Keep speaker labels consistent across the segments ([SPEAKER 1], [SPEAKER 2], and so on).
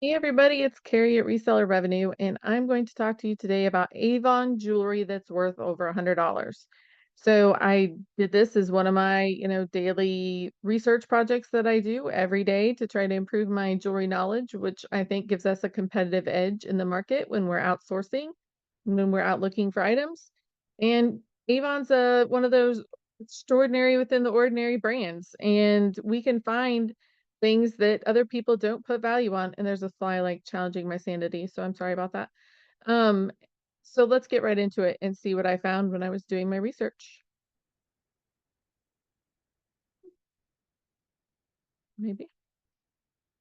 [SPEAKER 1] Hey everybody, it's Carrie at Reseller Revenue, and I'm going to talk to you today about Avon jewelry that's worth over $100. So I did this as one of my, daily research projects that I do every day to try to improve my jewelry knowledge, which I think gives us a competitive edge in the market when we're outsourcing, when we're out looking for items. And Avon's one of those extraordinary within the ordinary brands, and we can find things that other people don't put value on. And there's a fly like challenging my sanity, so I'm sorry about that. Um, so let's get right into it and see what I found when I was doing my research. Maybe.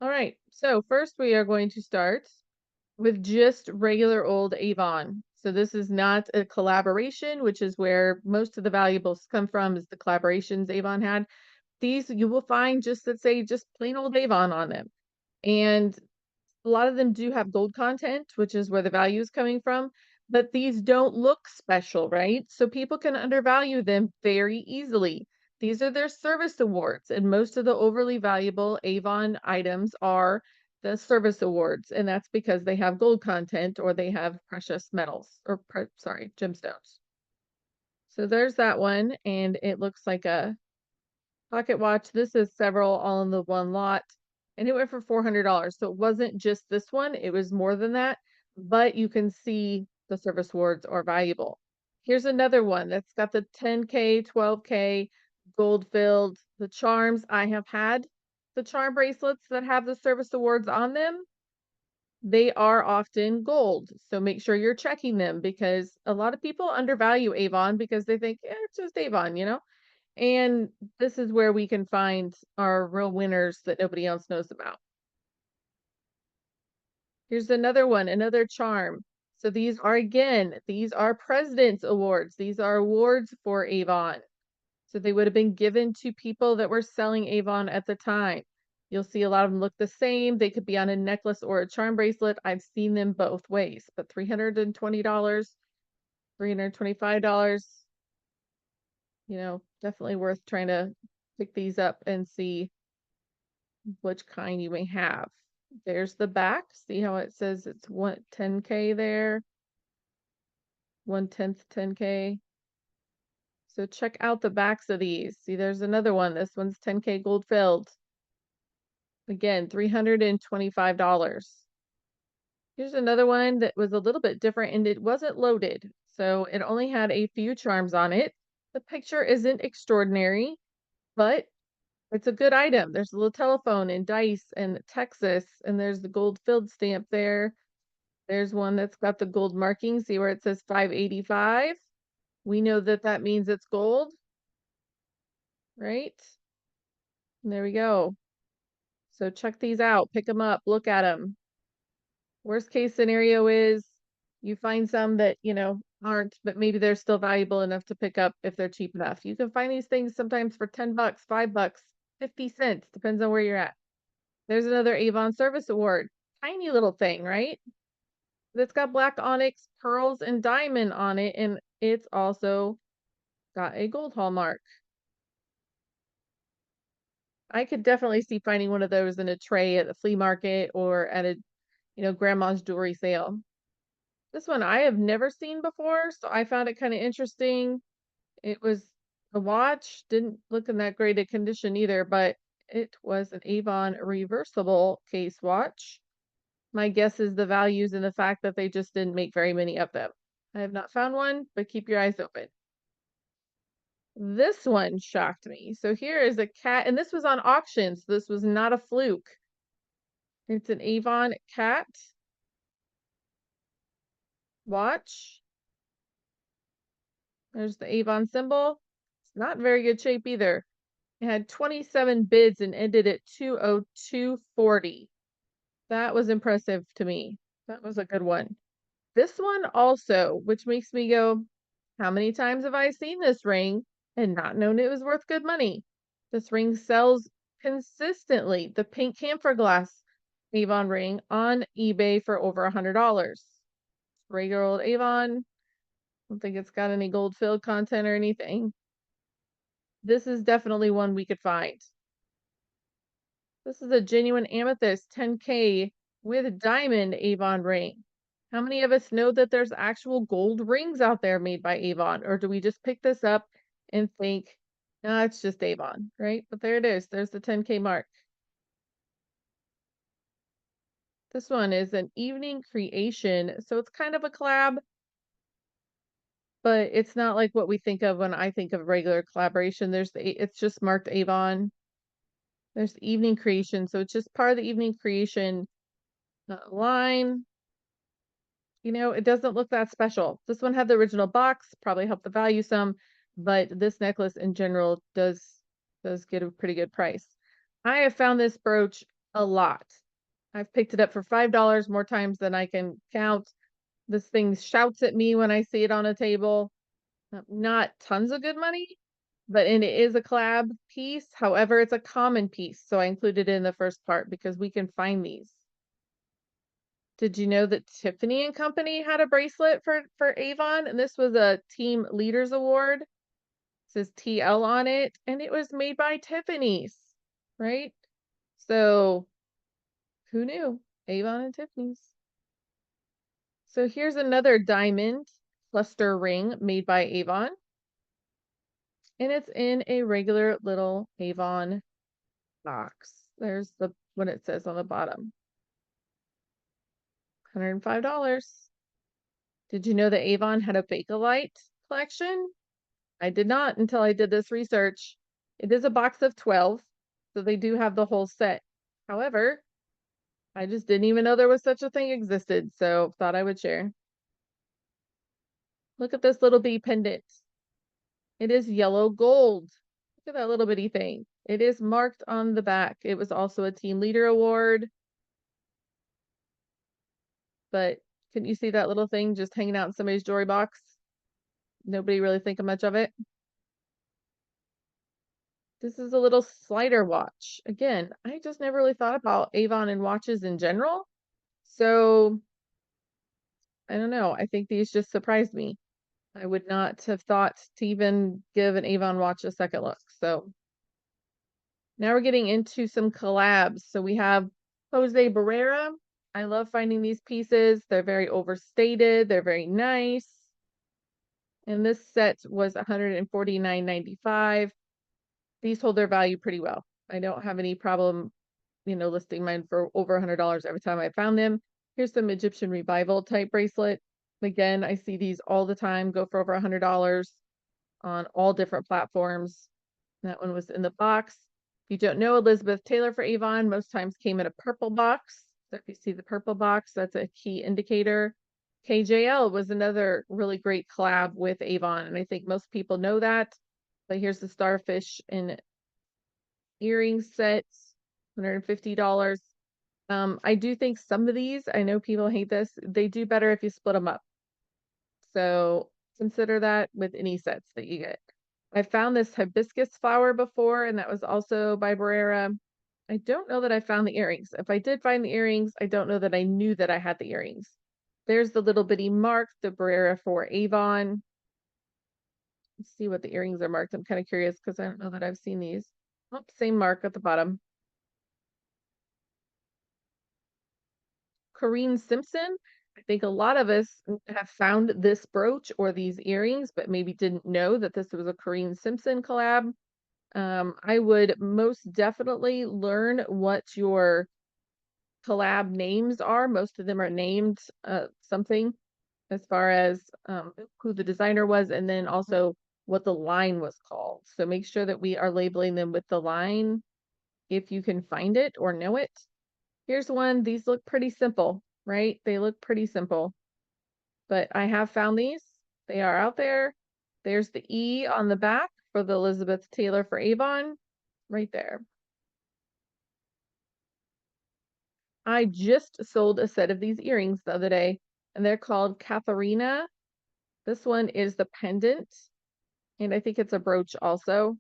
[SPEAKER 1] All right. So first we are going to start with just regular old Avon. So this is not a collaboration, which is where most of the valuables come from, is the collaborations Avon had. These you will find just that say just plain old Avon on them. And a lot of them do have gold content, which is where the value is coming from, but these don't look special, right? So people can undervalue them very easily. These are their service awards, and most of the overly valuable Avon items are the service awards, and that's because they have gold content or they have precious metals or sorry, gemstones. So there's that one, and it looks like a pocket watch. This is several all in the one lot, and it went for $400. So it wasn't just this one, it was more than that, but you can see the service awards are valuable. Here's another one that's got the 10K, 12K gold filled. The charms, I have had the charm bracelets that have the service awards on them. They are often gold. So make sure you're checking them because a lot of people undervalue Avon because they think, yeah, it's just Avon, you know? And this is where we can find our real winners that nobody else knows about. Here's another one, another charm. So these are President's Awards. These are awards for Avon. So they would have been given to people that were selling Avon at the time. You'll see a lot of them look the same. They could be on a necklace or a charm bracelet. I've seen them both ways, but $320, $325, definitely worth trying to pick these up and see which kind you may have. There's the back. See how it says it's 10K there, 1/10 10K. So check out the backs of these. See, there's another one. This one's 10K gold filled. Again, $325. Here's another one that was a little bit different and it wasn't loaded. So it only had a few charms on it. The picture isn't extraordinary, but it's a good item. There's a little telephone and dice and Texas, and there's the gold filled stamp there. There's one that's got the gold marking. See where it says 585? We know that that means it's gold, right? And there we go. So check these out, pick them up, look at them. Worst case scenario is you find some that, aren't, but maybe they're still valuable enough to pick up if they're cheap enough. You can find these things sometimes for 10 bucks, 5 bucks, 50 cents, depends on where you're at. There's another Avon Service Award. Tiny little thing, right? That's got black onyx, pearls, and diamond on it, and it's also got a gold hallmark. I could definitely see finding one of those in a tray at the flea market or at a, grandma's jewelry sale. This one I have never seen before, so I found it kind of interesting. It was a watch, didn't look in that great a condition either, but it was an Avon reversible case watch. My guess is the values and the fact that they just didn't make very many of them. I have not found one, but keep your eyes open. This one shocked me. So here is a cat, and this was on auction, so this was not a fluke. It's an Avon cat watch. There's the Avon symbol. It's not in very good shape either. It had 27 bids and ended at 202.40. That was impressive to me. That was a good one. This one also, which makes me go, how many times have I seen this ring and not known it was worth good money? This ring sells consistently. The pink camphor glass Avon ring on eBay for over $100. Regular old Avon. I don't think it's got any gold filled content or anything. This is definitely one we could find. This is a genuine amethyst 10K with diamond Avon ring. How many of us know that there's actual gold rings out there made by Avon? Or do we just pick this up and think, no, it's just Avon, right? But there it is. There's the 10K mark. This one is an evening creation. So it's kind of a collab, but it's not like what we think of when I think of regular collaboration. It's just marked Avon. There's the evening creation. So it's just part of the evening creation line. You know, it doesn't look that special. This one had the original box, probably helped the value some, but this necklace in general does get a pretty good price. I have found this brooch a lot. I've picked it up for $5 more times than I can count. This thing shouts at me when I see it on a table. Not tons of good money, but and it is a collab piece. However, it's a common piece, so I included it in the first part because we can find these. Did you know that Tiffany and Company had a bracelet for Avon? And this was a Team Leaders Award. It says TL on it, and it was made by Tiffany's, right? So who knew? Avon and Tiffany's. So here's another diamond cluster ring made by Avon. And it's in a regular little Avon box. There's what it says on the bottom. $105. Did you know that Avon had a Bakelite collection? I did not until I did this research. It is a box of 12, so they do have the whole set. However, I just didn't even know there was such a thing existed, so thought I would share. Look at this little bee pendant. It is yellow gold. Look at that little bitty thing. It is marked on the back. It was also a Team Leader Award. But couldn't you see that little thing just hanging out in somebody's jewelry box? Nobody really thinking much of it. This is a little slider watch. Again, I just never really thought about Avon and watches in general. So I don't know. I think these just surprised me. I would not have thought to even give an Avon watch a second look. So now we're getting into some collabs. So we have Joseé Barrera. I love finding these pieces. They're very overstated. They're very nice. And this set was $149.95. These hold their value pretty well. I don't have any problem, listing mine for over $100 every time I found them. Here's some Egyptian revival type bracelet. Again, I see these all the time, go for over $100 on all different platforms. That one was in the box. If you don't know, Elizabeth Taylor for Avon most times came in a purple box. So if you see the purple box, that's a key indicator. KJL was another really great collab with Avon, and I think most people know that. But here's the starfish in earring sets, $150. I do think some of these, I know people hate this, they do better if you split them up. So consider that with any sets that you get. I found this hibiscus flower before, and that was also by Barrera. I don't know that I found the earrings. If I did find the earrings, I don't know that I knew that I had the earrings. There's the little bitty mark, the Barrera for Avon. Let's see what the earrings are marked. I'm kind of curious because I don't know that I've seen these. Oh, same mark at the bottom. Corrine Simpson. I think a lot of us have found this brooch or these earrings, but maybe didn't know that this was a Corrine Simpson collab. I would most definitely learn what your collab names are. Most of them are named something as far as who the designer was, and then also what the line was called. So make sure that we are labeling them with the line if you can find it or know it. Here's one. These look pretty simple, right? They look pretty simple, but I have found these. They are out there. There's the E on the back for the Elizabeth Taylor for Avon, right there. I just sold a set of these earrings the other day, and they're called Katharina. This one is the pendant, and I think it's a brooch also.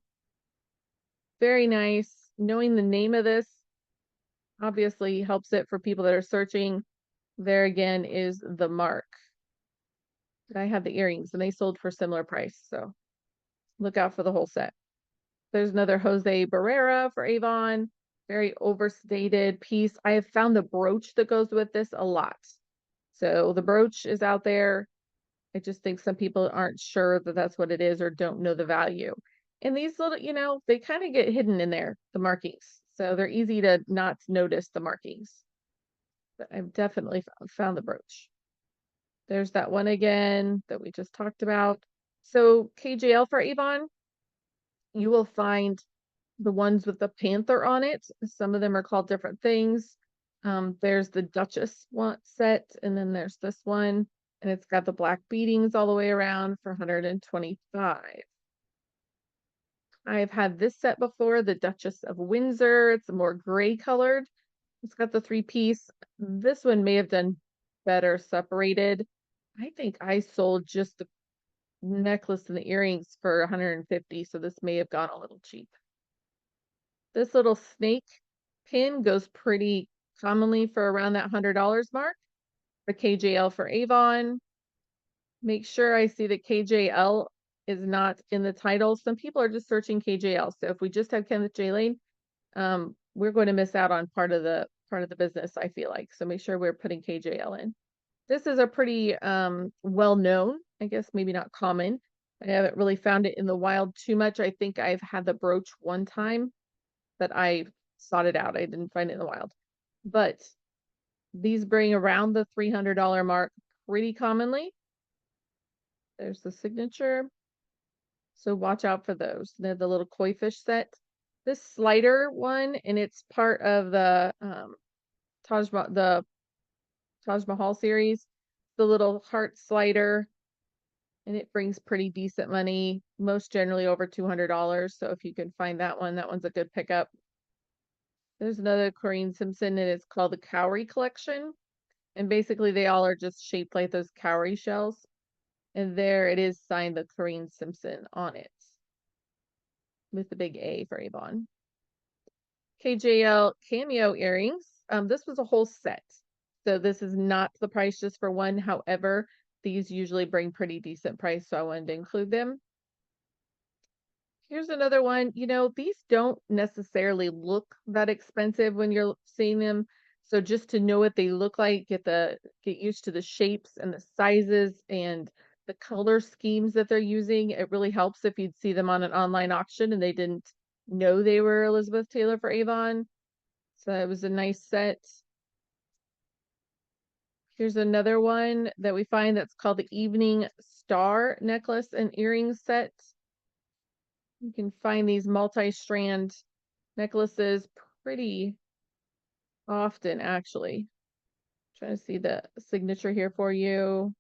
[SPEAKER 1] Very nice. Knowing the name of this obviously helps it for people that are searching. There again is the mark. I had the earrings, and they sold for similar price, so look out for the whole set. There's another Joseé Barrera for Avon. very overstated piece. I have found the brooch that goes with this a lot. So the brooch is out there. I just think some people aren't sure that that's what it is or don't know the value. And these little, they kind of get hidden in there, the markings. So they're easy to not notice the markings. But I've definitely found the brooch. There's that one again that we just talked about. So KJL for Avon, you will find the ones with the panther on it. Some of them are called different things. There's the Duchess one set, and then there's this one, and it's got the black beadings all the way around for 125. I've had this set before, the Duchess of Windsor. It's a more gray colored. It's got the 3-piece. This one may have done better separated. I think I sold just the necklace and the earrings for 150, so this may have gone a little cheap. This little snake pin goes pretty commonly for around that $100 mark. The KJL for Avon. Make sure I see that KJL is not in the title. Some people are just searching KJL. So if we just have Kenneth Jay Lane, we're going to miss out on part of the business, I feel like. So make sure we're putting KJL in. This is a pretty well known, I guess maybe not common. I haven't really found it in the wild too much. I think I've had the brooch one time that I sought it out. I didn't find it in the wild. But these bring around the $300 mark pretty commonly. There's the signature. So watch out for those. They're the little koi fish set. This slider one, and it's part of the Taj Mahal series. The little heart slider, and it brings pretty decent money, most generally over $200. So if you can find that one's a good pickup. There's another Corinne Simpson, and it's called the Cowrie Collection. And basically, they all are just shaped like those cowrie shells. And there it is signed the Corinne Simpson on it with the big A for Avon. KJL Cameo earrings. This was a whole set. So this is not the price just for one. However, these usually bring pretty decent price, so I wanted to include them. Here's another one. These don't necessarily look that expensive when you're seeing them. So just to know what they look like, get used to the shapes and the sizes and the color schemes that they're using. It really helps if you'd see them on an online auction and they didn't know they were Elizabeth Taylor for Avon. So it was a nice set. Here's another one that we find that's called the Evening Star necklace and earring set. You can find these multi-strand necklaces pretty often, actually. Trying to see the signature here for you.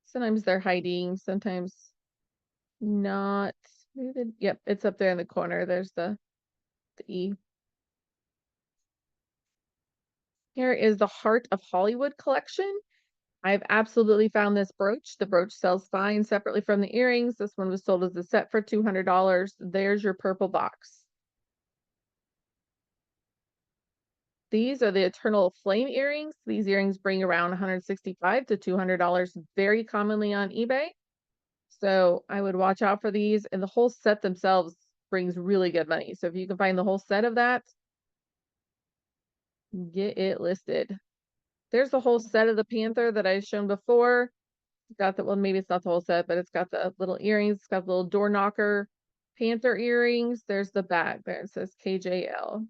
[SPEAKER 1] Sometimes they're hiding, sometimes not. Yep, it's up there in the corner. There's the E. Here is the Heart of Hollywood collection. I've absolutely found this brooch. The brooch sells fine separately from the earrings. This one was sold as a set for $200. There's your purple box. These are the Eternal Flame earrings. These earrings bring around $165 to $200 very commonly on eBay. So I would watch out for these. And the whole set themselves brings really good money. So if you can find the whole set of that, get it listed. There's the whole set of the Panther that I've shown before. It's got the, well, maybe it's not the whole set, but it's got the little earrings. It's got the little door knocker Panther earrings. There's the bag there. It says KJL.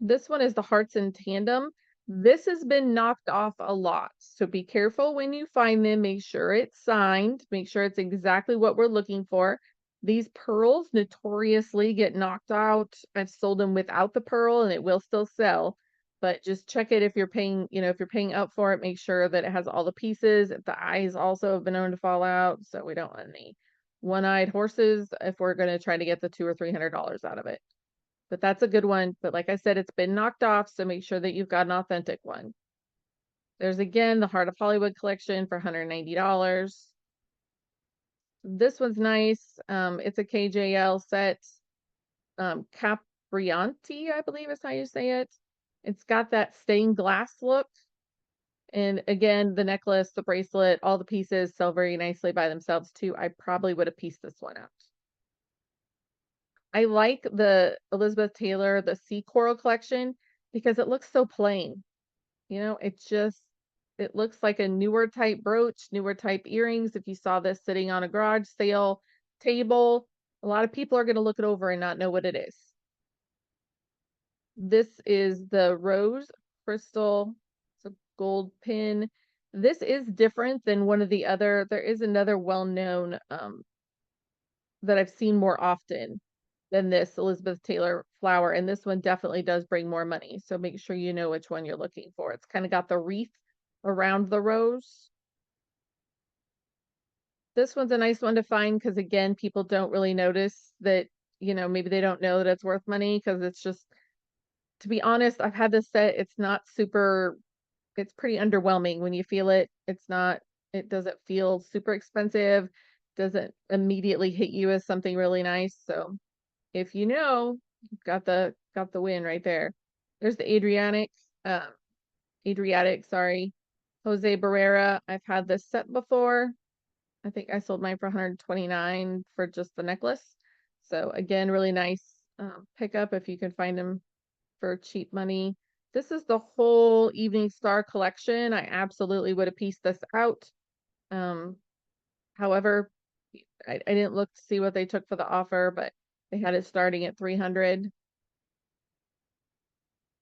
[SPEAKER 1] This one is the Hearts in Tandem. This has been knocked off a lot. So be careful when you find them. Make sure it's signed. Make sure it's exactly what we're looking for. These pearls notoriously get knocked out. I've sold them without the pearl and it will still sell. But just check it if you're paying, if you're paying up for it, make sure that it has all the pieces. The eyes also have been known to fall out. So we don't want any one-eyed horses if we're going to try to get the $200 or $300 out of it. But that's a good one. But like I said, it's been knocked off, so make sure that you've got an authentic one. There's again the Heart of Hollywood collection for $190. This one's nice. It's a KJL set. Caprianti, I believe is how you say it. It's got that stained glass look. And again, the necklace, the bracelet, all the pieces sell very nicely by themselves too. I probably would have pieced this one out. I like the Elizabeth Taylor, the Sea Coral collection because it looks so plain. It looks like a newer type brooch, newer type earrings. If you saw this sitting on a garage sale table, a lot of people are going to look it over and not know what it is. This is the rose crystal. It's a gold pin. This is different than one of the other. There is another well-known that I've seen more often than this Elizabeth Taylor flower, and this one definitely does bring more money. So make sure you know which one you're looking for. It's kind of got the wreath around the rose. This one's a nice one to find because again, people don't really notice that, maybe they don't know that it's worth money because it's just, to be honest, I've had this set. It's not super, it's pretty underwhelming when you feel it. It doesn't feel super expensive, doesn't immediately hit you as something really nice. So if you know, you've got the win right there. There's the Adriatic, sorry, Joseé Barrera. I've had this set before. I think I sold mine for 129 for just the necklace. So again, really nice pickup if you can find them for cheap money. This is the whole Evening Star collection. I absolutely would have pieced this out. However, I didn't look to see what they took for the offer, but they had it starting at 300.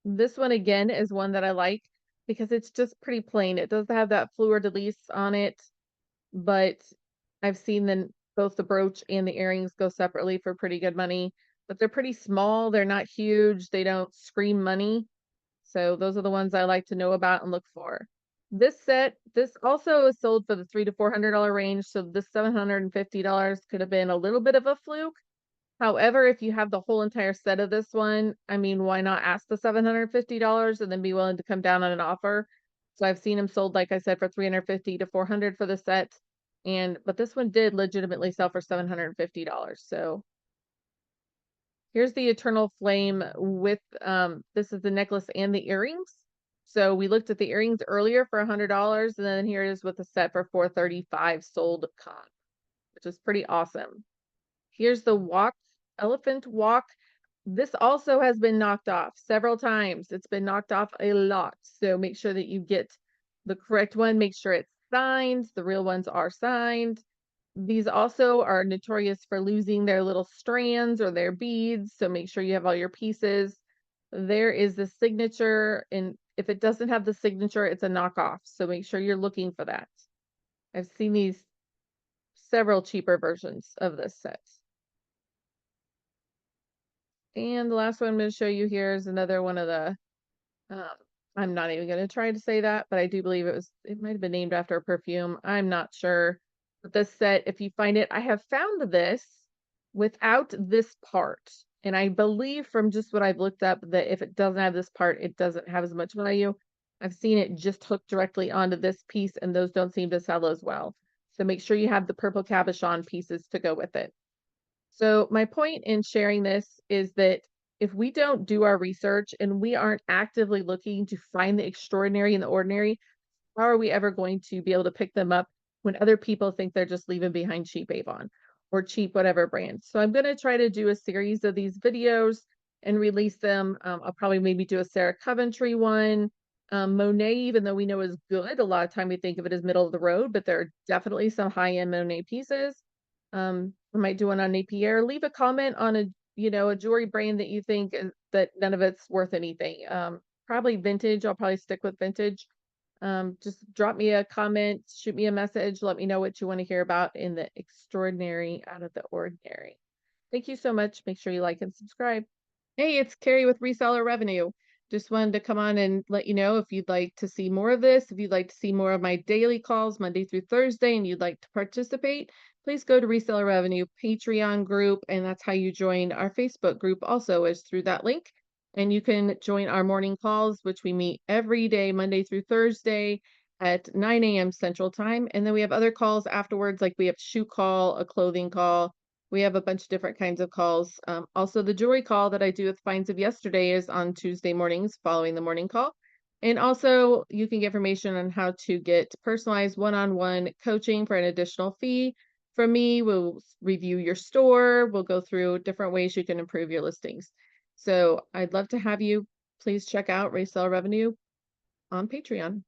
[SPEAKER 1] This one again is one that I like because it's just pretty plain. It does have that fleur de lis on it, but I've seen both the brooch and the earrings go separately for pretty good money, but they're pretty small. They're not huge. They don't scream money. So those are the ones I like to know about and look for. This also is sold for the $300 to $400 range. So this $750 could have been a little bit of a fluke. However, if you have the whole entire set of this one, I mean, why not ask the $750 and then be willing to come down on an offer? So I've seen them sold, like I said, for 350 to 400 for the set. But this one did legitimately sell for $750. So here's the Eternal Flame with, this is the necklace and the earrings. So we looked at the earrings earlier for $100, and then here it is with the set for $435 sold comp, which is pretty awesome. Here's the elephant walk. This also has been knocked off several times. It's been knocked off a lot. So make sure that you get the correct one. Make sure it's signed. The real ones are signed. These also are notorious for losing their little strands or their beads. So make sure you have all your pieces. There is the signature. And if it doesn't have the signature, it's a knockoff. So make sure you're looking for that. I've seen these several cheaper versions of this set. And the last one I'm going to show you here is another one of the, I'm not even going to try to say that, but I do believe it might have been named after a perfume. I'm not sure. But this set, if you find it, I have found this without this part. And I believe from just what I've looked up that if it doesn't have this part, it doesn't have as much value. I've seen it just hooked directly onto this piece, and those don't seem to sell as well. So make sure you have the purple cabochon pieces to go with it. So my point in sharing this is that if we don't do our research and we aren't actively looking to find the extraordinary in the ordinary, how are we ever going to be able to pick them up when other people think they're just leaving behind cheap Avon or cheap whatever brand? So I'm going to try to do a series of these videos and release them. I'll probably maybe do a Sarah Coventry one. Monet, even though we know is good, a lot of time we think of it as middle of the road, but there are definitely some high-end Monet pieces. I might do one on Napier. Leave a comment on a jewelry brand that you think that none of it's worth anything. Probably vintage. I'll probably stick with vintage. Just drop me a comment, shoot me a message, let me know what you want to hear about in the extraordinary out of the ordinary. Thank you so much. Make sure you like and subscribe. Hey, it's Carrie with Reseller Revenue. Just wanted to come on and let you know if you'd like to see more of this, if you'd like to see more of my daily calls Monday through Thursday, and you'd like to participate, please go to Reseller Revenue Patreon group, and that's how you join our Facebook group also is through that link. And you can join our morning calls, which we meet every day, Monday through Thursday at 9 a.m. Central Time. And then we have other calls afterwards, like we have a shoe call, a clothing call. We have a bunch of different kinds of calls. Also, the jewelry call that I do with Finds of Yesterday is on Tuesday mornings following the morning call. And also, you can get information on how to get personalized one-on-one coaching for an additional fee from me. We'll review your store. We'll go through different ways you can improve your listings. So I'd love to have you please check out Reseller Revenue on Patreon.